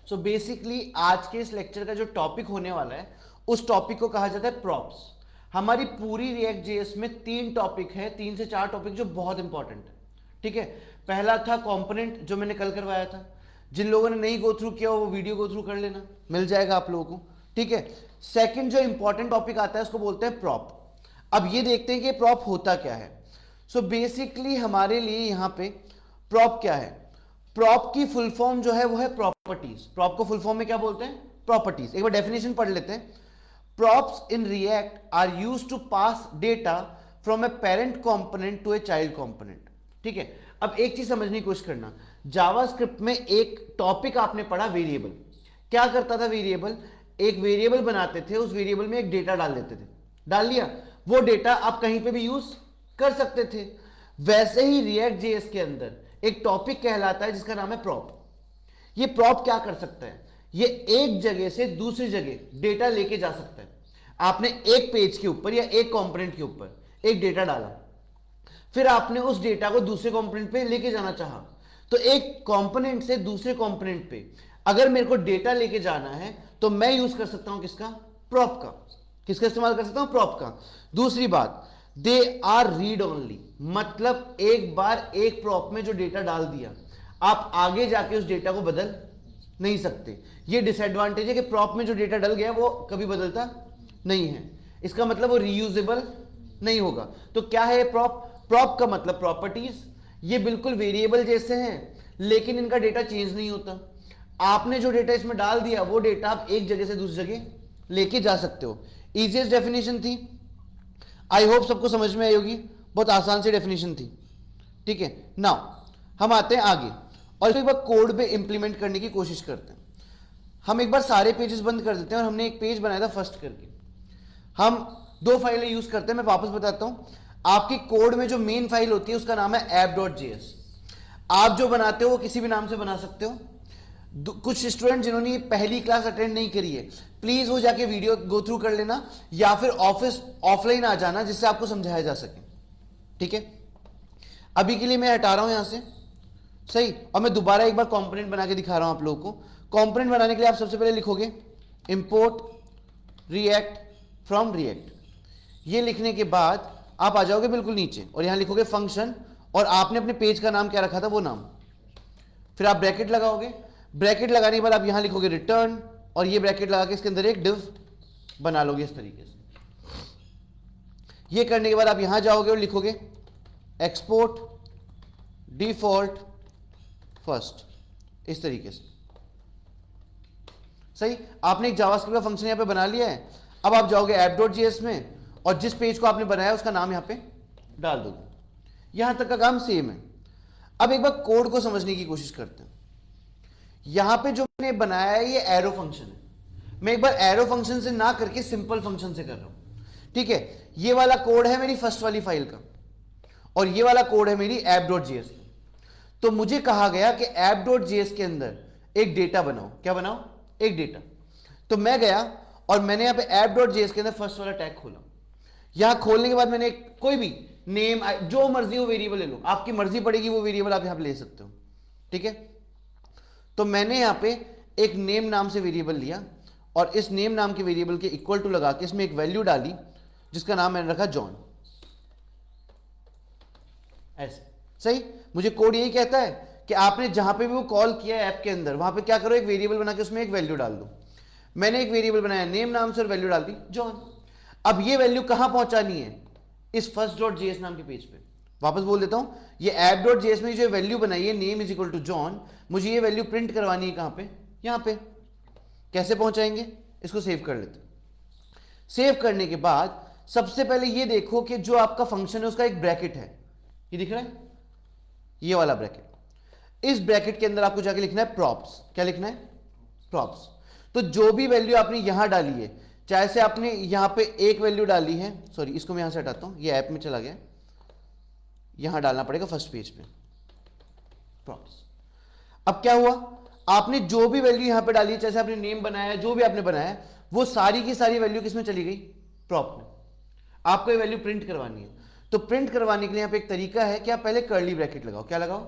So basically आज के इस लेक्चर का जो टॉपिक होने वाला है उस टॉपिक को कहा जाता है प्रॉप्स। हमारी पूरी रिएक्ट जेएस में 3 टॉपिक है, 3 से 4 टॉपिक जो बहुत इंपॉर्टेंट है। ठीक है, पहला था कंपोनेंट जो मैंने कल करवाया था। जिन लोगों ने नहीं गो थ्रू किया वो वीडियो गो थ्रू कर लेना, मिल जाएगा आप लोगों को। ठीक है, सेकंड जो इंपॉर्टेंट टॉपिक आता है उसको बोलते हैं प्रॉप। अब ये देखते हैं कि प्रॉप होता क्या है। सो बेसिकली हमारे लिए यहां पे प्रॉप क्या है। प्रॉप की फुल फॉर्म जो है वो है प्रॉपर्टीज। प्रॉप को फुल फॉर्म में क्या बोलते हैं? प्रॉपर्टीज। एक बार डेफिनेशन पढ़ लेते हैं। Props in React are used to pass data from a parent component to a child component. ठीक है, अब एक चीज समझने की कोशिश करना, जावास्क्रिप्ट में एक टॉपिक आपने पढ़ा वेरिएबल। क्या करता था वेरिएबल? एक वेरिएबल बनाते थे, उस वेरिएबल में एक डेटा डाल देते थे, डाल लिया, वो डेटा आप कहीं पे भी यूज कर सकते थे। वैसे ही रिएक्ट जेएस के अंदर एक टॉपिक कहलाता है जिसका नाम है प्रॉप। ये प्रॉप क्या कर सकता है? ये एक जगह से दूसरी जगह डेटा लेके जा सकता है। आपने एक पेज के ऊपर या एक कंपोनेंट के ऊपर एक डेटा डाला, फिर आपने उस डेटा को दूसरे कंपोनेंट पे लेके जाना चाहा, तो एक कंपोनेंट से दूसरे कंपोनेंट पे अगर मेरे को डेटा लेके जाना है तो मैं यूज कर सकता हूं किसका? प्रॉप का। किसका इस्तेमाल कर सकता हूं? प्रॉप का। दूसरी बात, दे आर रीड ओनली, मतलब एक बार एक प्रॉप में जो डेटा डाल दिया, आप आगे जाके उस डेटा को बदल नहीं सकते। ये डिसएडवांटेज है कि प्रॉप में जो डेटा डल गया वो कभी बदलता नहीं है। इसका मतलब वो रीयूजेबल नहीं होगा। तो क्या है प्रॉप? प्रॉप का मतलब प्रॉपर्टीज। ये बिल्कुल वेरिएबल जैसे हैं लेकिन इनका डेटा चेंज नहीं होता। आपने जो डेटा इसमें डाल दिया वो डेटा आप एक जगह से दूसरी जगह लेके जा सकते हो। इजीएस्ट डेफिनेशन थी, आई होप सबको समझ में आई होगी। बहुत आसान सी डेफिनेशन थी। ठीक है, नाउ हम आते हैं आगे और एक बार कोड पे इंप्लीमेंट करने की कोशिश करते हैं। हम एक बार सारे पेजेस बंद कर देते हैं और हमने एक पेज बनाया था फर्स्ट करके। हम 2 फाइलें यूज करते हैं, मैं वापस बताता हूं। आपकी कोड में जो मेन फाइल होती है उसका नाम है app.js। आप जो बनाते हो वो किसी भी नाम से बना सकते हो। कुछ स्टूडेंट जिन्होंने पहली क्लास अटेंड नहीं करी है, प्लीज वो जाके वीडियो गो थ्रू कर लेना या फिर ऑफिस ऑफलाइन आ जाना जिससे आपको समझाया जा सके। ठीक है, अभी के लिए मैं हटा रहा हूं यहां से, सही। और मैं दोबारा एक बार कंपोनेंट बना के दिखा रहा हूं आप लोगों को। कंपोनेंट बनाने के लिए आप सबसे पहले लिखोगे इंपोर्ट रिएक्ट फ्रॉम रिएक्ट। ये लिखने के बाद आप आ जाओगे बिल्कुल नीचे और यहां लिखोगे फंक्शन, और आपने अपने पेज का नाम क्या रखा था वो नाम। फिर आप ब्रैकेट लगाओगे। ब्रैकेट लगाने के बाद आप यहां लिखोगे रिटर्न, और ये ब्रैकेट लगा के इसके अंदर एक डिव बना लोगे इस तरीके से। ये करने के बाद आप यहां जाओगे और लिखोगे एक्सपोर्ट डिफॉल्ट फर्स्ट, इस तरीके से। सही, आपने एक जावास्क्रिप्ट का फंक्शन यहां पे बना लिया है। अब आप जाओगे app.js में और जिस पेज को आपने बनाया उसका नाम यहां पे डाल दोगे। यहां तक का काम सेम है। अब एक बार कोड को समझने की कोशिश करते हैं। यहां पे जो मैंने बनाया है ये एरो फंक्शन है। मैं एक बार एरो फंक्शन से ना करके सिंपल फंक्शन से कर रहा हूं। ठीक है, ये वाला कोड है मेरी फर्स्ट वाली फाइल का और ये वाला कोड है मेरी app.js का। तो मुझे कहा गया कि app.js के अंदर एक डेटा बनाओ। क्या बनाओ? एक डेटा। तो मैं गया और मैंने यहां पे app.js के अंदर फर्स्ट वाला टैग खोला। यहां खोलने के बाद मैंने कोई भी नेम, जो मर्जी हो वेरिएबल ले लो, आपकी मर्जी पड़ेगी वो वेरिएबल आप यहां पे ले सकते हो। ठीक है, तो मैंने यहां पे एक नेम नाम से वेरिएबल लिया और इस नेम नाम के वेरिएबल के इक्वल टू लगा के इसमें एक वैल्यू डाली जिसका नाम मैंने रखा जॉन। ऐसे सही। मुझे कोड यही कहता है कि आपने जहां पे भी वो कॉल किया है ऐप के अंदर, वहां पे क्या करो, एक वेरिएबल बना के उसमें एक वैल्यू डाल दो। मैंने एक वेरिएबल बनाया नेम नाम से और वैल्यू डाल दी जॉन। अब ये वैल्यू कहां पहुंचानी है? इस first.js नाम के पेज पे। वापस बोल देता हूं, ये app.js में जो वैल्यू बनाई है name is equal to John, मुझे ये वैल्यू प्रिंट करवानी है कहां पे? यहां पे। कैसे पहुंचाएंगे? इसको सेव कर लेते। सेव करने के बाद सबसे पहले ये देखो कि जो आपका फंक्शन है उसका एक ब्रैकेट है, ये दिख रहा है, ये वाला ब्रैकेट। इस ब्रैकेट के अंदर आपको जाके लिखना है प्रॉप्स। क्या लिखना है? प्रॉप्स। तो जो भी वैल्यू आपने यहां डाली है, चाहे से आपने यहां पे एक वैल्यू डाली है, सॉरी इसको मैं यहां से हटाता हूं, ये ऐप में चला गया, यहां डालना पड़ेगा फर्स्ट पेज पे प्रॉप्स। अब क्या हुआ? आपने जो भी वैल्यू यहां पे डाली, जैसे आपने नेम बनाया, जो भी आपने बनाया, वो सारी की सारी वैल्यू किसमें चली गई? प्रॉप में। आपको ये वैल्यू प्रिंट करवानी है, तो प्रिंट करवाने के लिए यहां पे एक तरीका है कि आप पहले कर्ली ब्रैकेट लगाओ। क्या लगाओ?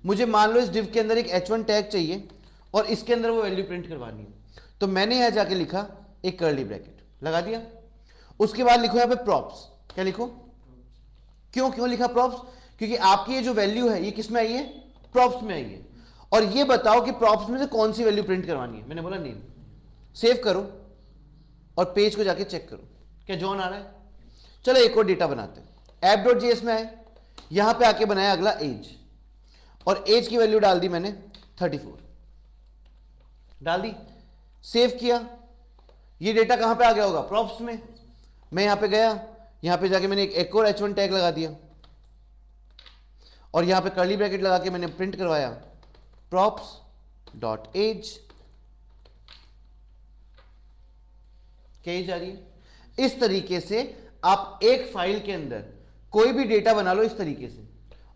मुझे मान लो इस डिव के अंदर एक h1 टैग चाहिए और इसके अंदर वो वैल्यू प्रिंट करवानी है। तो मैंने यहां जाके लिखा एक कर्ली ब्रैकेट लगा दिया। उसके बाद लिखो यहां पे प्रॉप्स। क्या लिखो? क्यों लिखा प्रॉप्स? क्योंकि आपकी ये जो वैल्यू है ये किस में आई है? प्रॉप्स में आई है। और ये बताओ कि प्रॉप्स में से कौन सी वैल्यू प्रिंट करवानी है। मैंने बोला नेम। सेव करो और पेज को जाके चेक करो क्या जॉन आ रहा है। चलो एक और डेटा बनाते हैं। app.js में आए, यहां पे आके बनाया अगला एज, और एज की वैल्यू डाल दी मैंने 34 डाल दी। सेव किया। ये डेटा कहां पे आ गया होगा? प्रॉप्स में। मैं यहां पे गया, यहां पे जाके मैंने एक और h1 टैग लगा दिया और यहां पे कर्ली ब्रैकेट लगा के मैंने प्रिंट करवाया props.age। क्या एज आ रही है? इस तरीके से आप एक फाइल के अंदर कोई भी डेटा बना लो इस तरीके से,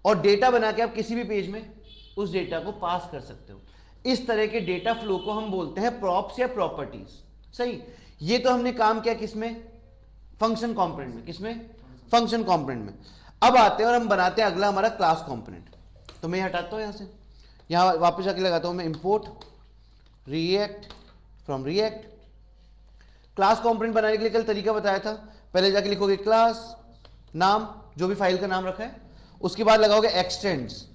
और डेटा बना के आप किसी भी पेज में उस डेटा को पास कर सकते हो। इस तरह के डेटा फ्लो को हम बोलते हैं प्रॉप्स या प्रॉपर्टीज। सही। ये तो हमने काम किया किसमें? फंक्शन कंपोनेंट में। किसमें? फंक्शन कंपोनेंट में। अब आते हैं और हम बनाते हैं अगला हमारा क्लास कंपोनेंट। तो मैं हटाता हूं यहां से, यहां वापस जाके लगाता हूं मैं import react from react. Class component बनाने के लिए कल तरीका बताया था। पहले जाके लिखोगे क्लास नाम, जो भी फाइल का नाम रखा है, उसके बाद लगाओगे एक्सटेंड्स।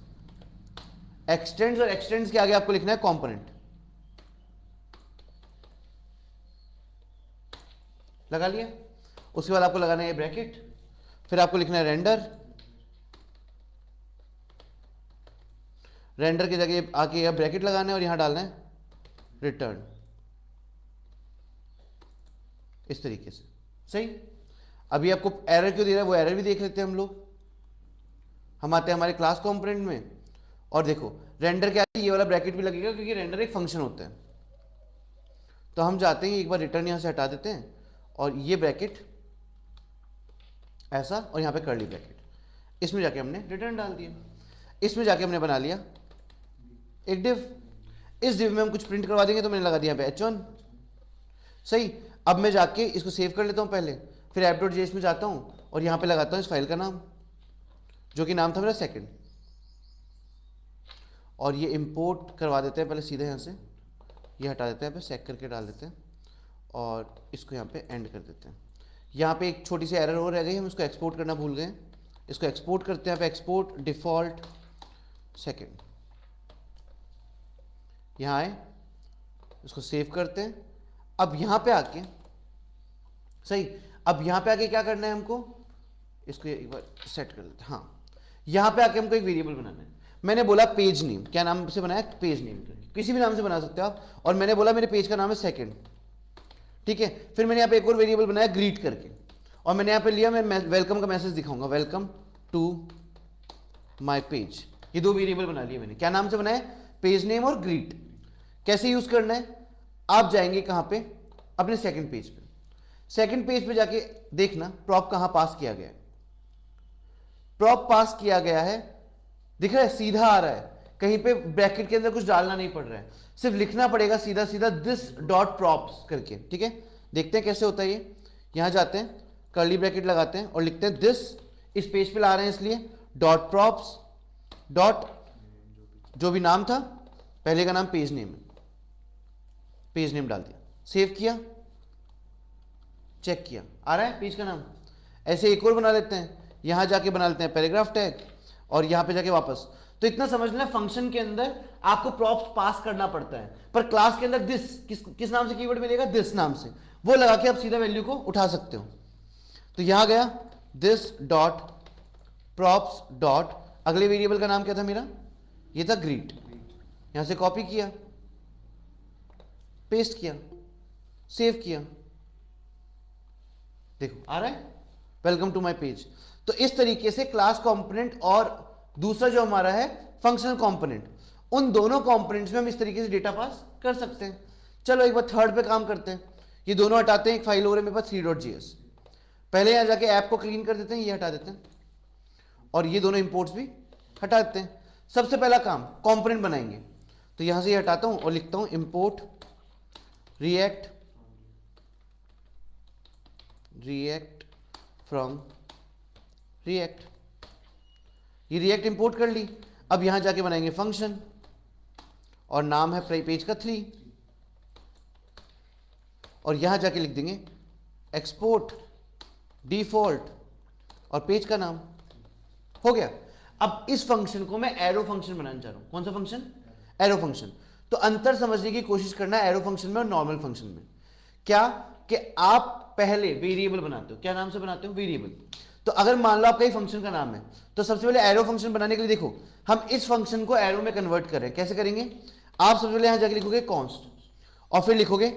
एक्सटेंड्स और एक्सटेंड्स के आगे आपको लिखना है कंपोनेंट। लगा लिया। उसके बाद आपको लगाना है ब्रैकेट, फिर आपको लिखना है रेंडर। रेंडर की जगह आके यह ब्रैकेट लगाना है और यहां डालना है रिटर्न। इस तरीके से। सही। अभी आपको एरर क्यों दे रहा है वो एरर भी देख लेते हैं हम लोग। हम आते हैं हमारे क्लास कंपोनेंट में और देखो रेंडर क्या है, ये वाला ब्रैकेट भी लगेगा क्योंकि रेंडर एक फंक्शन होता है। तो हम जाते हैं एक बार रिटर्न यहां से हटा देते हैं और ये ब्रैकेट ऐसा और यहां पे कर्ली ब्रैकेट, इसमें जाके हमने रिटर्न डाल दिया। इसमें जाके हमने बना लिया एक डिव। इस डिव में हम कुछ प्रिंट करवा देंगे तो मैंने लगा दिया यहाँ पे h1। सही। अब मैं जाके इसको सेव कर लेता हूं पहले, फिर app.js में जाता हूं और यहां पे लगाता हूं इस फाइल का नाम, जो कि नाम था मेरा सेकंड, और ये इंपोर्ट करवा देते हैं पहले सीधे यहां से। ये हटा देते हैं, यहाँ पे सेक करके डाल देते हैं और इसको यहाँ पे एंड कर देते हैं। यहाँ पे एक छोटी सी एरर हो रह गई, हम इसको एक्सपोर्ट करना भूल गए। इसको एक्सपोर्ट करते हैं, यहाँ पे एक्सपोर्ट डिफॉल्ट सेकंड। यहाँ आए, इसको सेव करते हैं। अब यहाँ पे आके सही, अब यहाँ पे आके क्या करना है हमको, इसको एक बार सेट कर लेते हैं। हाँ, यहाँ पे आके हमको एक वेरिएबल बनाना है। मैंने बोला पेज नेम, क्या नाम से बनाया? Page name. किसी भी नाम से बना सकते हो आप। और मैंने बोला मेरे पेज का नाम है सेकंड, ठीक है। फिर मैंने यहाँ पे एक और वेरिएबल बनाया ग्रीट करके, और मैंने यहाँ पे लिया, मैं वेलकम का मैसेज दिखाऊंगा, वेलकम टू माय पेज। ये दो वेरिएबल बना लिए मैंने। क्या नाम से बनाया? पेज नेम और ग्रीट। कैसे यूज करना है? आप जाएंगे कहां पे? अपने सेकंड पेज पे। सेकंड पेज पे जाके देखना प्रॉप कहां पास किया गया है। प्रॉप पास किया गया है, दिख रहा है? सीधा आ रहा है, कहीं पे ब्रैकेट के अंदर कुछ डालना नहीं पड़ रहा है, सिर्फ लिखना पड़ेगा सीधा सीधा दिस डॉट प्रॉप्स करके। ठीक है, देखते हैं कैसे होता है ये। यहां जाते हैं, कर्ली ब्रैकेट लगाते हैं और लिखते हैं दिस, इस पेज पे ला रहे हैं इसलिए डॉट प्रॉप्स डॉट जो भी नाम था, पहले का नाम पेज नेम है, पेज नेम डाल दिया, सेव किया, चेक किया आ रहा है पेज का नाम। ऐसे एक और बना लेते हैं, यहां जाके बना लेते हैं पैराग्राफ टैग और यहां पे जाके वापस। तो इतना समझ लेना, फंक्शन के अंदर आपको प्रॉप्स पास करना पड़ता है, पर क्लास के अंदर दिस किस नाम से कीवर्ड मिलेगा? दिस नाम से, वो लगा के आप सीधा वैल्यू को उठा सकते हो। तो यहां गया दिस डॉट प्रॉप्स डॉट, अगले वेरिएबल का नाम क्या था मेरा? ये था ग्रीट। यहां से कॉपी किया, पेस्ट किया, सेव किया, देखो आ रहा है वेलकम टू माय पेज। तो इस तरीके से क्लास कंपोनेंट और दूसरा जो हमारा है फंक्शनल कंपोनेंट, उन दोनों कंपोनेंट्स में हम इस तरीके से डेटा पास कर सकते हैं। चलो एक बार थर्ड पे काम करते हैं। ये दोनों हटाते हैं, एक फाइल हो रही है मेरे पास 3.js। पहले यहां जाके ऐप को क्लीन कर देते हैं, ये हटा देते हैं और ये दोनों इंपोर्ट्स भी हटा देते हैं। सबसे पहला काम कंपोनेंट बनाएंगे, तो यहां से ये हटाता हूं और लिखता हूं इंपोर्ट रिएक्ट फ्रॉम रिएक्ट। ये रिएक्ट इंपोर्ट कर ली। अब यहां जाके बनाएंगे फंक्शन, और नाम है पेज का 3, और यहां जाके लिख देंगे एक्सपोर्ट डिफॉल्ट और पेज का नाम। हो गया। अब इस फंक्शन को मैं एरो फंक्शन बनाना चाह रहा हूं। कौन सा फंक्शन? Arrow function. तो अंतर समझने की कोशिश करना है एरो फंक्शन में और नॉर्मल फंक्शन में। क्या कि आप पहले वेरिएबल बनाते हो। क्या नाम से बनाते हो? वेरिएबल। तो अगर मान लो आपका ही फंक्शन का नाम है, तो सबसे पहले एरो फंक्शन बनाने के लिए देखो हम इस फंक्शन को एरो में कन्वर्ट कर रहे हैं। कैसे करेंगे? आप सबसे पहले यहां जाके लिखोगे कॉन्स्ट और फिर लिखोगे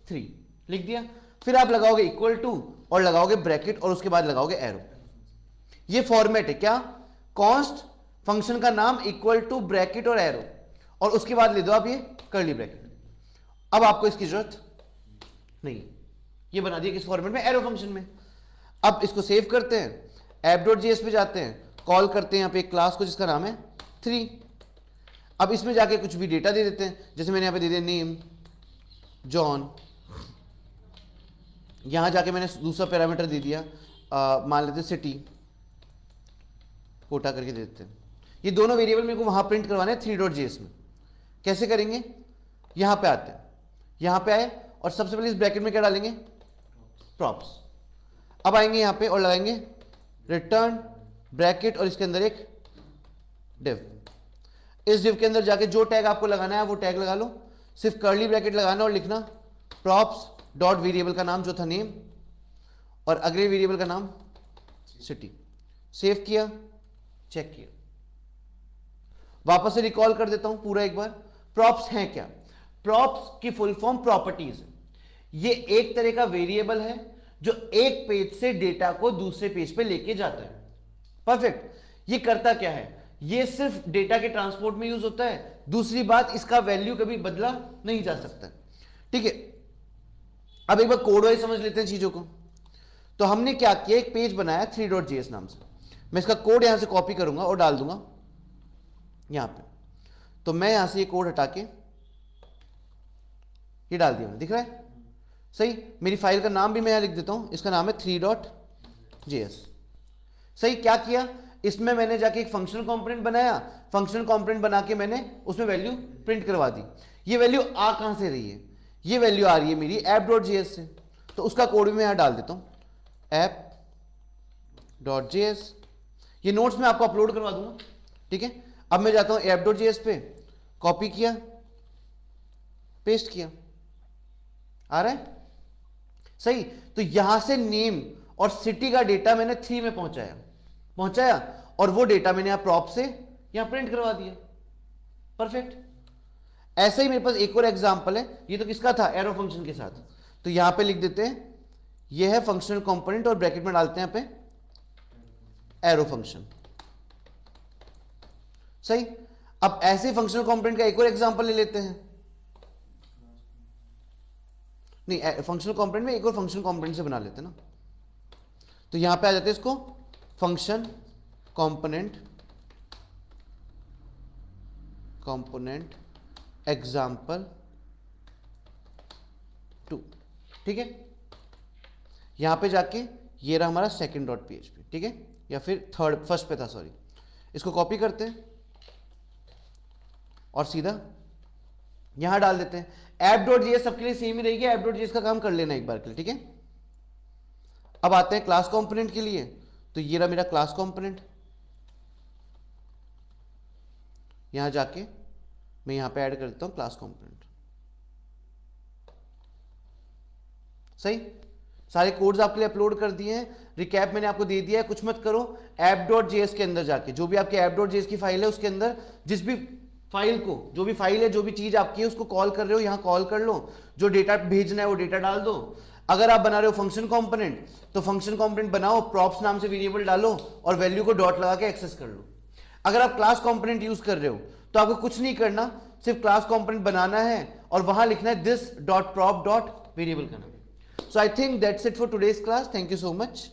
3, लिख दिया। फिर आप लगाओगे इक्वल टू और लगाओगे ब्रैकेट और उसके बाद लगाओगे एरो। ये फॉर्मेट है। क्या? कॉन्स्ट, फंक्शन का नाम, इक्वल टू, ब्रैकेट और एरो, और उसके बाद ले दो आप ये कर्ली ब्रैकेट। अब आपको इसकी जरूरत नहीं। ये बना दिया किस फॉर्मेट में? एरो फंक्शन में। अब इसको सेव करते हैं, app.js पे जाते हैं, कॉल करते हैं यहां पे एक क्लास को जिसका नाम है 3। अब इसमें जाके कुछ भी डेटा दे देते हैं, जैसे मैंने यहां पे दे दिया नेम जॉन। यहां जाके मैंने दूसरा पैरामीटर दे दिया, मान लेते सिटी कोटा करके दे देते हैं। ये दोनों वेरिएबल मेरे को वहां प्रिंट करवाने हैं 3.js में। कैसे करेंगे? यहां पे आते हैं, यहां पे आए और सबसे पहले इस ब्रैकेट में क्या डालेंगे? प्रॉप्स। अब आएंगे यहां पे और लगाएंगे रिटर्न ब्रैकेट और इसके अंदर एक डिव। इस डिव के अंदर जाके जो टैग आपको लगाना है वो टैग लगा लो। सिर्फ कर्ली ब्रैकेट लगाना और लिखना प्रॉप्स डॉट वेरिएबल का नाम जो था नेम और अगले वेरिएबल का नाम सिटी। सेव किया, चेक किया। वापस से रिकॉल कर देता हूं पूरा एक बार। प्रॉप्स हैं क्या? प्रॉप्स की फुल फॉर्म प्रॉपर्टीज है। ये एक तरह का वेरिएबल है जो एक पेज से डेटा को दूसरे पेज पे लेके जाता है। परफेक्ट। ये करता क्या है? ये सिर्फ डेटा के ट्रांसपोर्ट में यूज होता है। दूसरी बात, इसका वैल्यू कभी बदला नहीं जा सकता। ठीक है। अब एक बार कोड वाइज समझ लेते हैं चीजों को। तो हमने क्या किया, एक पेज बनाया 3.js नाम से। मैं इसका कोड यहां से कॉपी करूंगा और डाल दूंगा यहां पे। तो मैं यहां से ये कोड हटा के ये डाल दिया। दिख रहा है? सही। मेरी फाइल का नाम भी मैं यहां लिख देता हूं, इसका नाम है 3.js। सही। क्या किया? इसमें मैंने जाके एक फंक्शनल कंपोनेंट बनाया। फंक्शनल कंपोनेंट बना के मैंने उसमें वैल्यू प्रिंट करवा दी। ये वैल्यू आ कहां से रही है? ये वैल्यू आ रही है मेरी app.js से। तो उसका कोड भी मैं यहां डाल देता हूं, app.js। ये नोट्स में आपको अपलोड करवा दूंगा। ठीक है। अब मैं जाता हूं app.js पे, कॉपी किया, पेस्ट किया। आ रहा है? सही। तो यहां से नेम और सिटी का डेटा मैंने 3 में पहुंचाया और वो डेटा मैंने यहां प्रॉप से यहां प्रिंट करवा दिया। परफेक्ट। ऐसे ही मेरे पास एक और एग्जांपल है। ये तो किसका था? एरो फंक्शन के साथ। तो यहां पे लिख देते हैं ये है फंक्शनल कंपोनेंट और ब्रैकेट में डालते हैं यहां पे एरो फंक्शन। सही। अब ऐसे फंक्शनल कंपोनेंट का एक और एग्जांपल ले लेते हैं। नहीं, फंक्शनल कंपोनेंट में एक और फंक्शनल कंपोनेंट से बना लेते हैं ना। तो यहां पे आ जाते हैं इसको फंक्शन कंपोनेंट एग्जाम्पल 2। ठीक है। यहां पे जाके ये रहा हमारा second.php। ठीक है, या फिर फर्स्ट पे था, सॉरी। इसको कॉपी करते हैं और सीधा यहां डाल देते हैं। app.js सबके लिए सेम ही रहेगी। app.js का काम कर लेना एक बार के लिए। ठीक है। अब आते हैं क्लास कंपोनेंट के लिए। तो ये रहा मेरा क्लास कंपोनेंट। यहां जाके मैं यहां पे ऐड कर देता हूं क्लास कंपोनेंट। सही। सारे कोड्स आपके लिए अपलोड कर दिए हैं। रिकैप मैंने आपको दे दिया है। कुछ मत करो, app.js के अंदर जाके जो भी आपके app.js की फाइल है उसके अंदर जिस भी फाइल को, जो भी फाइल है, जो भी चीज आपकी है उसको कॉल कर रहे हो, यहां कॉल कर लो। जो डेटा भेजना है वो डेटा डाल दो। अगर आप बना रहे हो फंक्शन कंपोनेंट तो फंक्शन कंपोनेंट बनाओ, प्रॉप्स नाम से वेरिएबल डालो और वैल्यू को डॉट लगा के एक्सेस कर लो। अगर आप क्लास कंपोनेंट यूज कर रहे हो तो आपको कुछ नहीं करना, सिर्फ क्लास कंपोनेंट बनाना है और वहां लिखना है this.prop.variable का नाम। So I think that's it for today's class. Thank you so much.